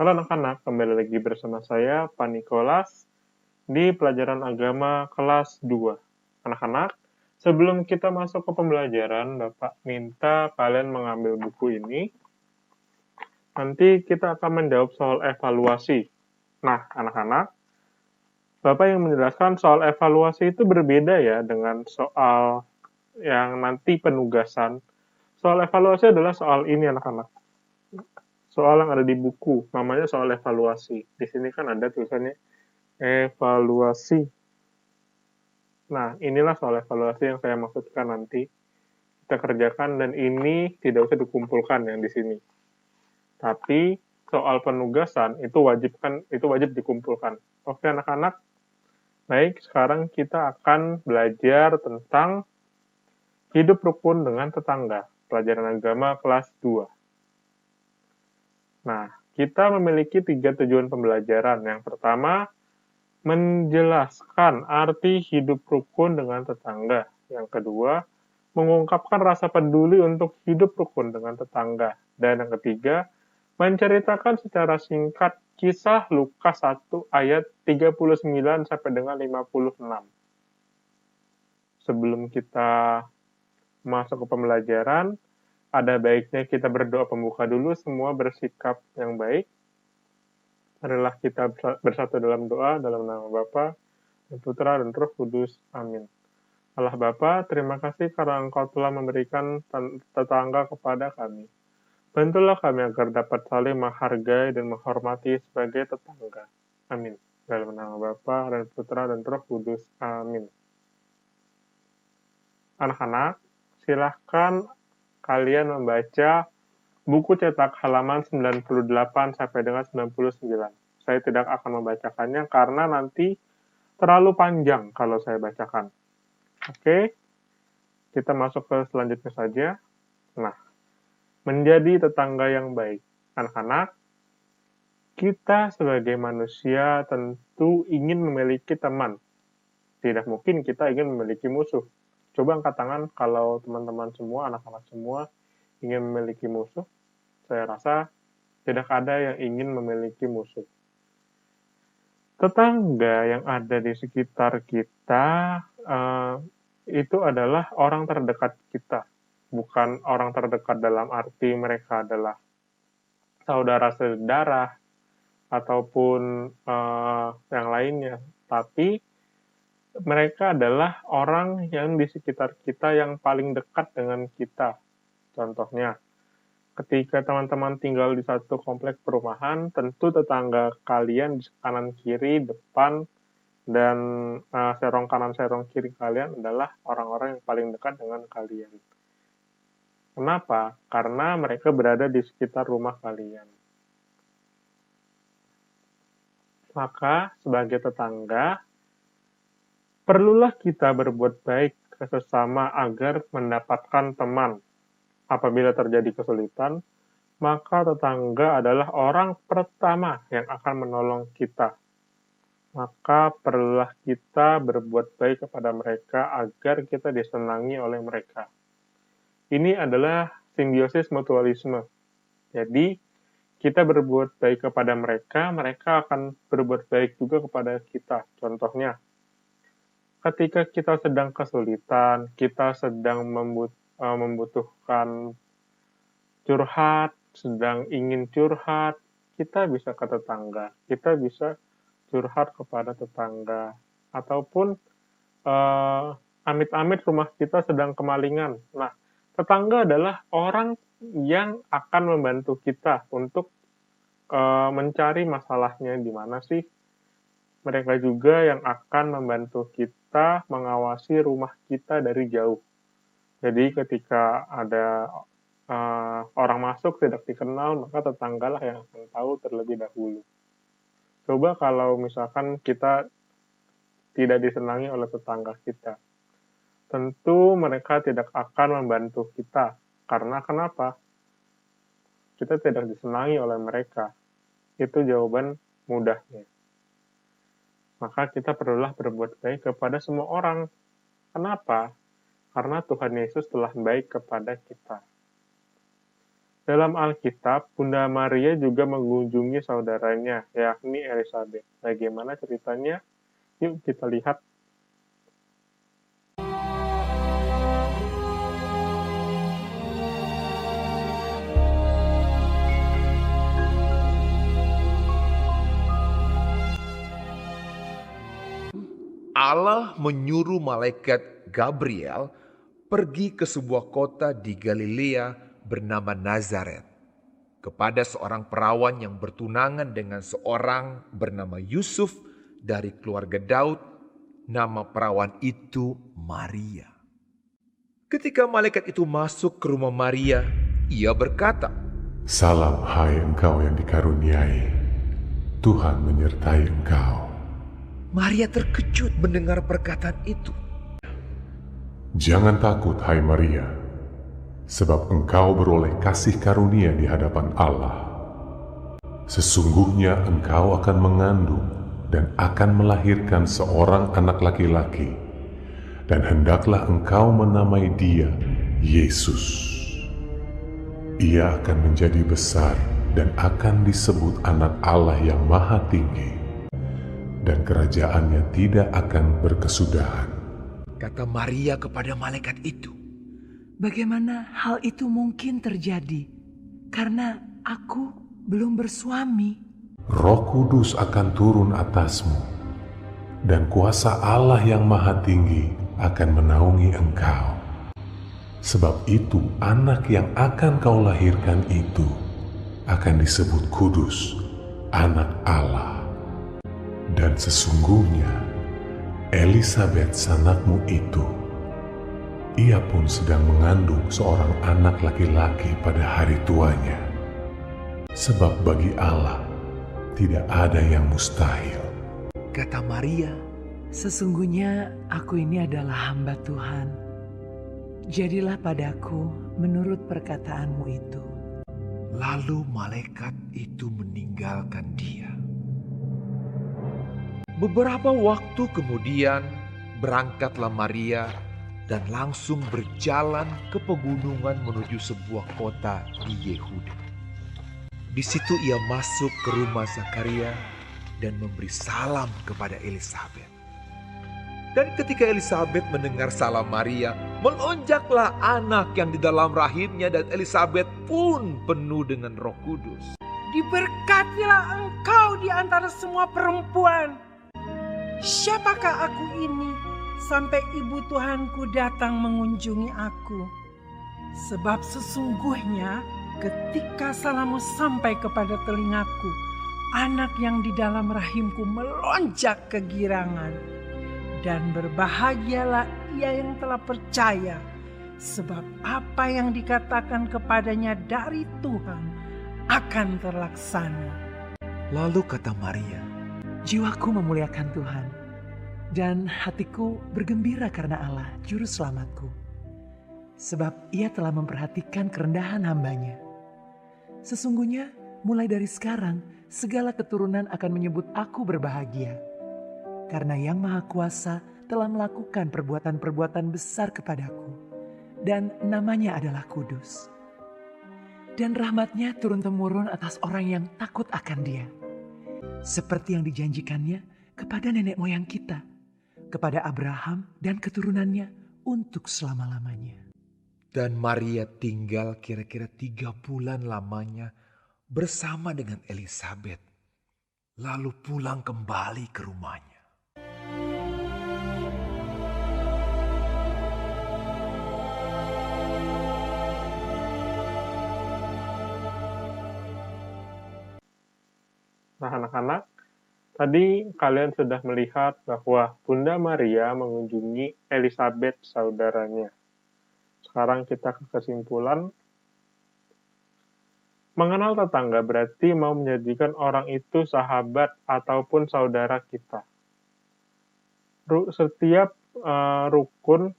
Halo anak-anak, kembali lagi bersama saya, Pak Nikolas, di pelajaran agama kelas 2. Anak-anak, sebelum kita masuk ke pembelajaran, Bapak minta kalian mengambil buku ini. Nanti kita akan menjawab soal evaluasi. Nah, anak-anak, Bapak yang menjelaskan soal evaluasi itu berbeda ya dengan soal yang nanti penugasan. Soal evaluasi adalah soal ini, anak-anak. Soal yang ada di buku, namanya soal evaluasi. Di sini kan ada tulisannya evaluasi. Nah, inilah soal evaluasi yang saya maksudkan nanti kita kerjakan, dan ini tidak usah dikumpulkan yang di sini. Tapi soal penugasan itu wajib dikumpulkan. Oke anak-anak, baik sekarang kita akan belajar tentang hidup rukun dengan tetangga, pelajaran agama kelas 2. Nah, kita memiliki 3 tujuan pembelajaran. Yang pertama, menjelaskan arti hidup rukun dengan tetangga. Yang kedua, mengungkapkan rasa peduli untuk hidup rukun dengan tetangga. Dan yang ketiga, menceritakan secara singkat kisah Lukas 1 ayat 39 sampai dengan 56. Sebelum kita masuk ke pembelajaran, ada baiknya kita berdoa pembuka dulu, semua bersikap yang baik. Marilah kita bersatu dalam doa, dalam nama Bapa dan Putra dan Roh Kudus. Amin. Allah Bapa, terima kasih karena Engkau telah memberikan tetangga kepada kami. Bantulah kami agar dapat saling menghargai dan menghormati sebagai tetangga. Amin. Dalam nama Bapa dan Putra dan Roh Kudus. Amin. Anak-anak, silahkan kalian membaca buku cetak halaman 98 sampai dengan 99. Saya tidak akan membacakannya karena nanti terlalu panjang kalau saya bacakan. Oke, kita masuk ke selanjutnya saja. Nah, menjadi tetangga yang baik. Anak-anak, kita sebagai manusia tentu ingin memiliki teman. Tidak mungkin kita ingin memiliki musuh. Coba angkat tangan kalau teman-teman semua, anak-anak semua ingin memiliki musuh. Saya rasa tidak ada yang ingin memiliki musuh. Tetangga yang ada di sekitar kita itu adalah orang terdekat kita. Bukan orang terdekat dalam arti mereka adalah saudara sedarah ataupun yang lainnya, tapi mereka adalah orang yang di sekitar kita yang paling dekat dengan kita. Contohnya, ketika teman-teman tinggal di satu komplek perumahan, tentu tetangga kalian di kanan kiri, depan, dan serong kanan serong kiri kalian adalah orang-orang yang paling dekat dengan kalian. Kenapa? Karena mereka berada di sekitar rumah kalian. Maka sebagai tetangga, perlulah kita berbuat baik ke sesama agar mendapatkan teman. Apabila terjadi kesulitan, maka tetangga adalah orang pertama yang akan menolong kita. Maka perlulah kita berbuat baik kepada mereka agar kita disenangi oleh mereka. Ini adalah simbiosis mutualisme. Jadi, kita berbuat baik kepada mereka, mereka akan berbuat baik juga kepada kita. Contohnya, ketika kita sedang kesulitan, kita sedang membutuhkan curhat, sedang ingin curhat, kita bisa ke tetangga, kita bisa curhat kepada tetangga, ataupun amit-amit rumah kita sedang kemalingan. Nah, tetangga adalah orang yang akan membantu kita untuk mencari masalahnya di mana sih. Mereka juga yang akan membantu kita mengawasi rumah kita dari jauh. Jadi ketika ada orang masuk tidak dikenal, maka tetanggalah yang akan tahu terlebih dahulu. Coba kalau misalkan kita tidak disenangi oleh tetangga kita, tentu mereka tidak akan membantu kita. Karena kenapa? Kita tidak disenangi oleh mereka. Itu jawaban mudahnya. Maka kita perlulah berbuat baik kepada semua orang. Kenapa? Karena Tuhan Yesus telah baik kepada kita. Dalam Alkitab, Bunda Maria juga mengunjungi saudaranya, yakni Elizabeth. Bagaimana ceritanya? Yuk kita lihat. Allah menyuruh malaikat Gabriel pergi ke sebuah kota di Galilea bernama Nazaret kepada seorang perawan yang bertunangan dengan seorang bernama Yusuf dari keluarga Daud. Nama perawan itu Maria. Ketika malaikat itu masuk ke rumah Maria, ia berkata, "Salam hai engkau yang dikaruniai, Tuhan menyertai engkau." Maria terkejut mendengar perkataan itu. "Jangan takut hai Maria, sebab engkau beroleh kasih karunia di hadapan Allah. Sesungguhnya engkau akan mengandung dan akan melahirkan seorang anak laki-laki, dan hendaklah engkau menamai dia Yesus. Ia akan menjadi besar dan akan disebut anak Allah yang Maha Tinggi, dan kerajaannya tidak akan berkesudahan." Kata Maria kepada malaikat itu, Bagaimana hal itu mungkin terjadi? Karena aku belum bersuami. "Roh Kudus akan turun atasmu, dan kuasa Allah yang Maha Tinggi akan menaungi engkau. Sebab itu anak yang akan kau lahirkan itu akan disebut kudus, anak Allah. Dan sesungguhnya Elizabeth sanakmu itu, ia pun sedang mengandung seorang anak laki-laki pada hari tuanya. Sebab bagi Allah tidak ada yang mustahil." kata Maria, Sesungguhnya aku ini adalah hamba Tuhan. Jadilah padaku menurut perkataanmu itu. lalu malaikat itu meninggalkan dia. Beberapa waktu kemudian berangkatlah Maria dan langsung berjalan ke pegunungan menuju sebuah kota di Yehuda. Di situ ia masuk ke rumah Zakaria dan memberi salam kepada Elizabeth. Dan ketika Elizabeth mendengar salam Maria, melonjaklah anak yang di dalam rahimnya, dan Elizabeth pun penuh dengan Roh Kudus. Diberkatilah engkau di antara semua perempuan. Siapakah aku ini sampai ibu Tuhanku datang mengunjungi aku? Sebab sesungguhnya ketika salammu sampai kepada telingaku, anak yang di dalam rahimku melonjak kegirangan. Dan berbahagialah ia yang telah percaya, sebab apa yang dikatakan kepadanya dari Tuhan akan terlaksana. Lalu kata Maria, Jiwaku memuliakan Tuhan, dan hatiku bergembira karena Allah, Juru Selamatku. Sebab ia telah memperhatikan kerendahan hambanya. Sesungguhnya mulai dari sekarang, segala keturunan akan menyebut aku berbahagia. Karena Yang Maha Kuasa telah melakukan perbuatan-perbuatan besar kepadaku, dan namanya adalah kudus. Dan rahmatnya turun-temurun atas orang yang takut akan Dia, seperti yang dijanjikannya kepada nenek moyang kita, kepada Abraham dan keturunannya untuk selama-lamanya. dan Maria tinggal kira-kira 3 bulan lamanya bersama dengan Elizabeth, lalu pulang kembali ke rumahnya. Nah, anak-anak, tadi kalian sudah melihat bahwa Bunda Maria mengunjungi Elizabeth, saudaranya. Sekarang kita ke kesimpulan. Mengenal tetangga berarti mau menjadikan orang itu sahabat ataupun saudara kita. Setiap rukun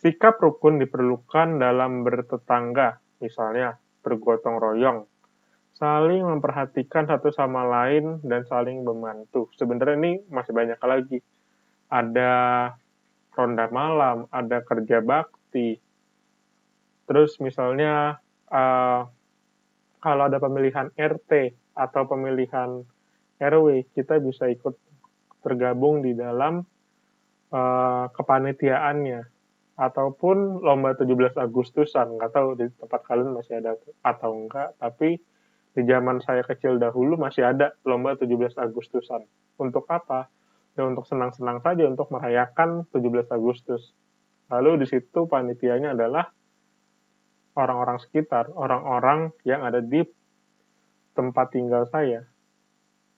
sikap rukun diperlukan dalam bertetangga, misalnya bergotong royong, saling memperhatikan satu sama lain dan saling membantu. Sebenarnya ini masih banyak lagi. Ada ronda malam, ada kerja bakti. Terus misalnya kalau ada pemilihan RT atau pemilihan RW, kita bisa ikut tergabung di dalam kepanitiaannya. Ataupun lomba 17 Agustusan, nggak tahu di tempat kalian masih ada atau enggak, tapi di zaman saya kecil dahulu masih ada lomba 17 Agustusan. Untuk apa? Ya untuk senang-senang saja, untuk merayakan 17 Agustus. Lalu di situ panitianya adalah orang-orang sekitar, orang-orang yang ada di tempat tinggal saya.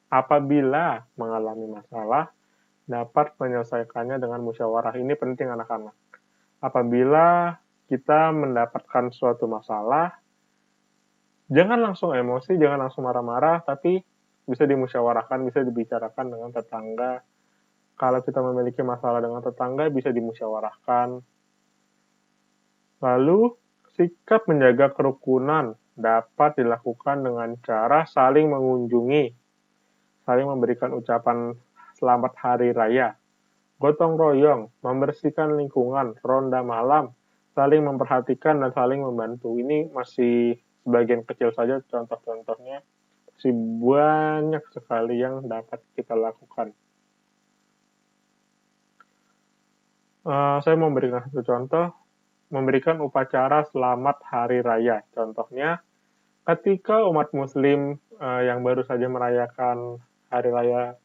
Apabila mengalami masalah, dapat menyelesaikannya dengan musyawarah. Ini penting anak-anak. Apabila kita mendapatkan suatu masalah, jangan langsung emosi, jangan langsung marah-marah, tapi bisa dimusyawarahkan, bisa dibicarakan dengan tetangga. Kalau kita memiliki masalah dengan tetangga, bisa dimusyawarahkan. Lalu, sikap menjaga kerukunan dapat dilakukan dengan cara saling mengunjungi, saling memberikan ucapan selamat hari raya, gotong royong, membersihkan lingkungan, ronda malam, saling memperhatikan dan saling membantu. Ini masih sebagian kecil saja contoh-contohnya. Masih banyak sekali yang dapat kita lakukan. Saya mau memberikan satu contoh, memberikan upacara selamat hari raya. Contohnya, ketika umat muslim yang baru saja merayakan hari raya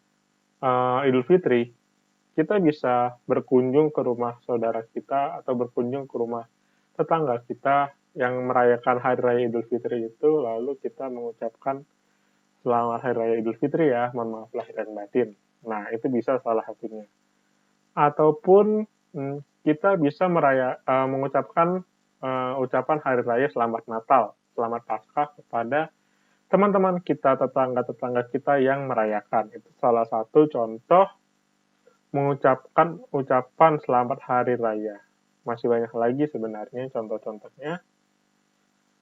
Idul Fitri, kita bisa berkunjung ke rumah saudara kita atau berkunjung ke rumah tetangga kita yang merayakan hari raya Idul Fitri itu, lalu kita mengucapkan selamat hari raya Idul Fitri ya, mohon maaf lahir dan batin. Nah, itu bisa salah satunya. Ataupun kita bisa mengucapkan ucapan hari raya selamat Natal, selamat Paskah kepada teman-teman kita, tetangga-tetangga kita yang merayakan. Itu salah satu contoh mengucapkan ucapan selamat hari raya. Masih banyak lagi sebenarnya contoh-contohnya.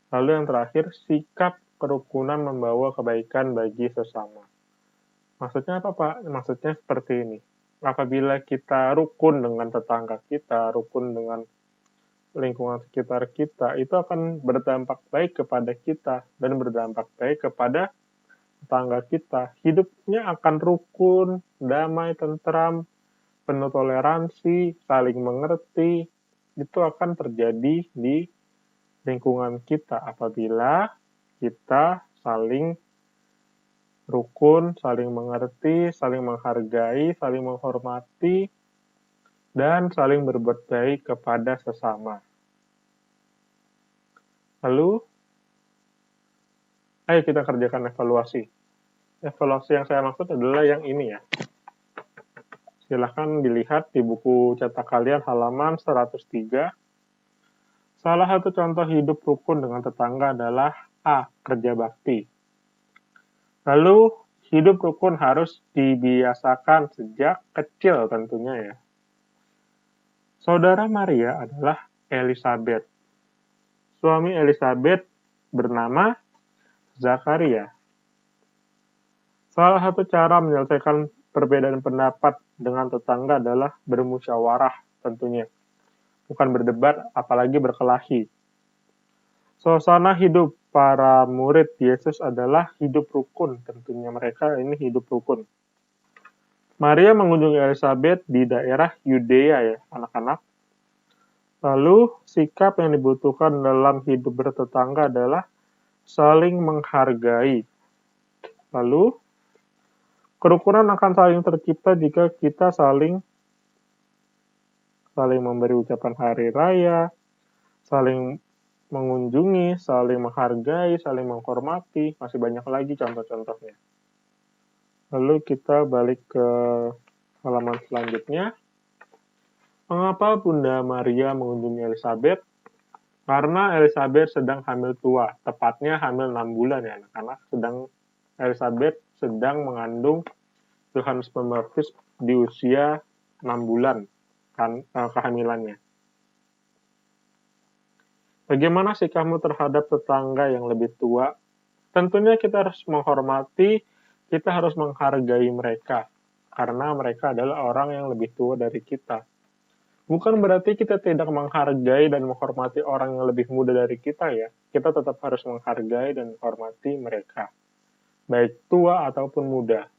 Lalu yang terakhir, sikap kerukunan membawa kebaikan bagi sesama. Maksudnya apa, Pak? Maksudnya seperti ini. Apabila kita rukun dengan tetangga kita, rukun dengan lingkungan sekitar kita, itu akan berdampak baik kepada kita dan berdampak baik kepada tetangga kita. Hidupnya akan rukun, damai, tentram, penuh toleransi, saling mengerti, itu akan terjadi di lingkungan kita apabila kita saling rukun, saling mengerti, saling menghargai, saling menghormati, dan saling berbuat baik kepada sesama. Lalu, ayo kita kerjakan evaluasi. Evaluasi yang saya maksud adalah yang ini ya. Silahkan dilihat di buku cetak kalian halaman 103. Salah satu contoh hidup rukun dengan tetangga adalah A. Kerja bakti. Lalu, hidup rukun harus dibiasakan sejak kecil tentunya ya. Saudara Maria adalah Elizabeth. Suami Elizabeth bernama Zakaria. Salah satu cara menyelesaikan perbedaan pendapat dengan tetangga adalah bermusyawarah tentunya. Bukan berdebat, apalagi berkelahi. Suasana hidup para murid Yesus adalah hidup rukun. Tentunya mereka ini hidup rukun. Maria mengunjungi Elizabeth di daerah Yudea ya, anak-anak. Lalu, sikap yang dibutuhkan dalam hidup bertetangga adalah saling menghargai. Lalu, kerukunan akan saling tercipta jika kita saling memberi ucapan hari raya, saling mengunjungi, saling menghargai, saling menghormati. Masih banyak lagi contoh-contohnya. Lalu kita balik ke halaman selanjutnya. Mengapa Bunda Maria mengunjungi Elizabeth? Karena Elizabeth sedang hamil tua, tepatnya hamil 6 bulan ya anak-anak. Elizabeth sedang mengandung Yohanes Pembaptis di usia 6 bulan kehamilannya. Bagaimana sikapmu terhadap tetangga yang lebih tua? tentunya kita harus menghormati, kita harus menghargai mereka, karena mereka adalah orang yang lebih tua dari kita. Bukan berarti kita tidak menghargai dan menghormati orang yang lebih muda dari kita ya. Kita tetap harus menghargai dan menghormati mereka, baik tua ataupun muda.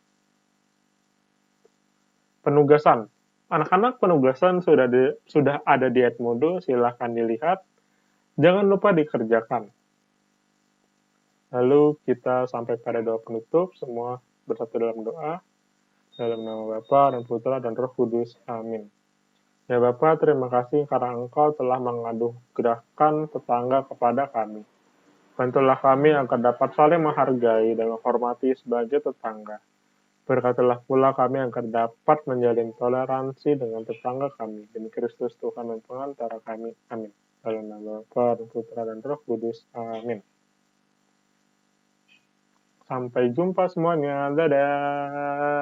Penugasan. Anak-anak, penugasan sudah ada di Edmodo, silahkan dilihat. Jangan lupa dikerjakan. Lalu kita sampai pada doa penutup, semua bersatu dalam doa. Dalam nama Bapa dan Putra dan Roh Kudus. Amin. Ya Bapa, terima kasih karena Engkau telah menganugerahkan tetangga kepada kami. Bantulah kami agar dapat saling menghargai dan menghormati sebagai tetangga. Berkatilah pula kami agar dapat menjalin toleransi dengan tetangga kami. Demi Kristus Tuhan dan pengantara kami. Amin. Dalam nama Bapa dan Putra dan Roh Kudus. Amin. Sampai jumpa semuanya. Dadah.